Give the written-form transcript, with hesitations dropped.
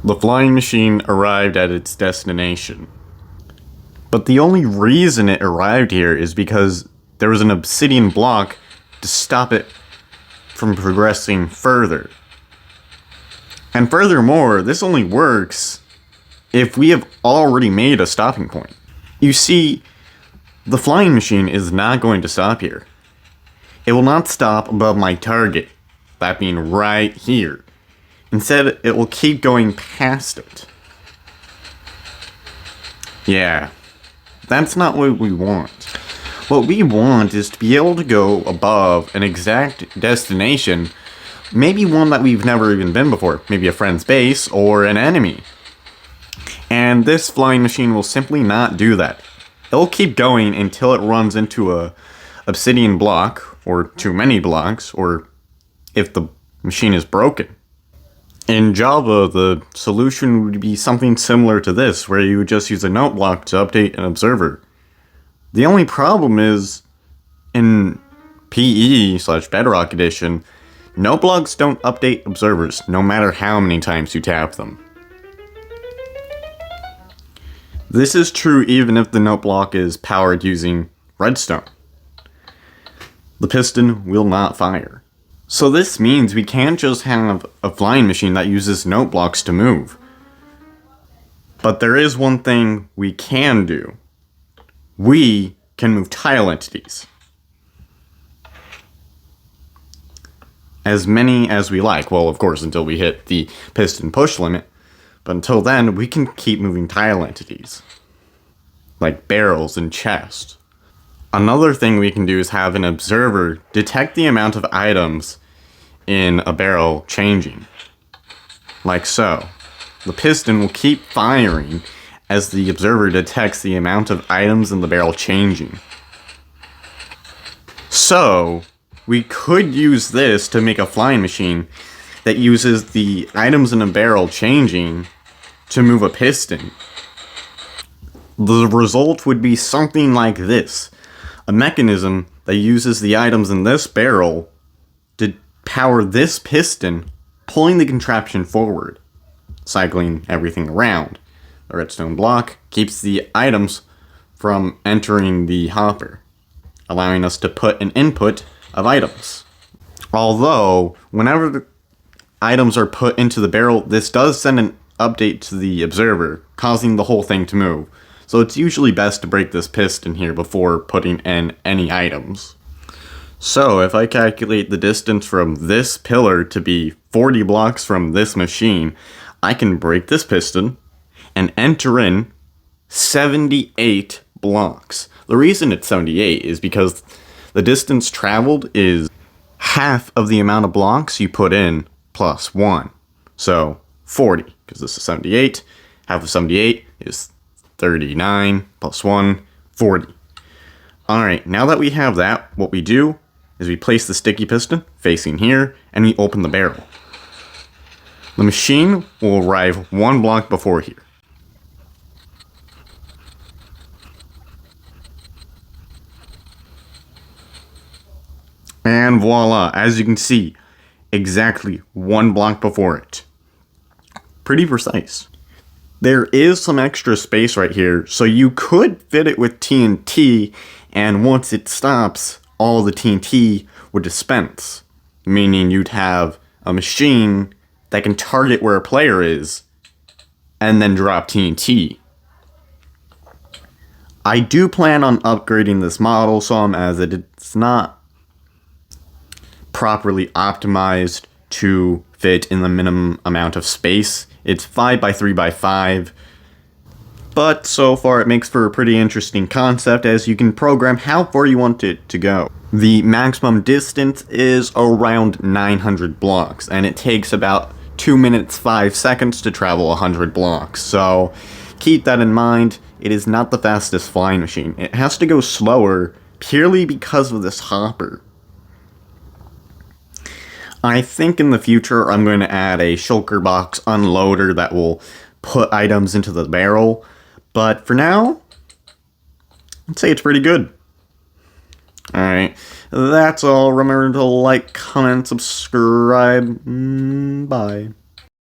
The flying machine arrived at its destination. But the only reason it arrived here is because there was an obsidian block to stop it from progressing further. And furthermore, this only works if we have already made a stopping point. You see, the flying machine is not going to stop here. It will not stop above my target, that being right here. Instead, it will keep going past it. Yeah, that's not what we want. What we want is to be able to go above an exact destination, maybe one that we've never even been before, maybe a friend's base or an enemy. And this flying machine will simply not do that. It'll keep going until it runs into a obsidian block, or too many blocks, or if the machine is broken. In Java, the solution would be something similar to this, where you would just use a note block to update an observer. The only problem is, in PE/Bedrock Edition, note blocks don't update observers, no matter how many times you tap them. This is true even if the note block is powered using redstone. The piston will not fire. So this means we can't just have a flying machine that uses note blocks to move. But there is one thing we can do. We can move tile entities. As many as we like. Well, of course, until we hit the piston push limit. But until then, we can keep moving tile entities. Like barrels and chests. Another thing we can do is have an observer detect the amount of items in a barrel changing. Like so. The piston will keep firing as the observer detects the amount of items in the barrel changing. So, we could use this to make a flying machine that uses the items in a barrel changing to move a piston. The result would be something like this. A mechanism that uses the items in this barrel to power this piston, pulling the contraption forward, cycling everything around. The redstone block keeps the items from entering the hopper, allowing us to put an input of items. Although, whenever the items are put into the barrel, this does send an update to the observer, causing the whole thing to move. So it's usually best to break this piston here before putting in any items. So if I calculate the distance from this pillar to be 40 blocks from this machine, I can break this piston and enter in 78 blocks. The reason it's 78 is because the distance traveled is half of the amount of blocks you put in plus 1. So 40, because this is 78. Half of 78 is 39 plus 1, 40. Alright, now that we have that, what we do is we place the sticky piston facing here, and we open the barrel. The machine will arrive 1 block before here. And voila, as you can see, exactly 1 block before it. Pretty precise. There is some extra space right here, so you could fit it with TNT, and once it stops, all the TNT would dispense. Meaning you'd have a machine that can target where a player is, and then drop TNT. I do plan on upgrading this model some, as it's not properly optimized to fit in the minimum amount of space. It's 5 by 3 by 5, but so far it makes for a pretty interesting concept, as you can program how far you want it to go. The maximum distance is around 900 blocks, and it takes about 2 minutes 5 seconds to travel 100 blocks, so keep that in mind. It is not the fastest flying machine. It has to go slower purely because of this hopper. I think in the future I'm going to add a shulker box unloader that will put items into the barrel, but for now, I'd say it's pretty good. Alright, that's all. Remember to like, comment, subscribe. Bye.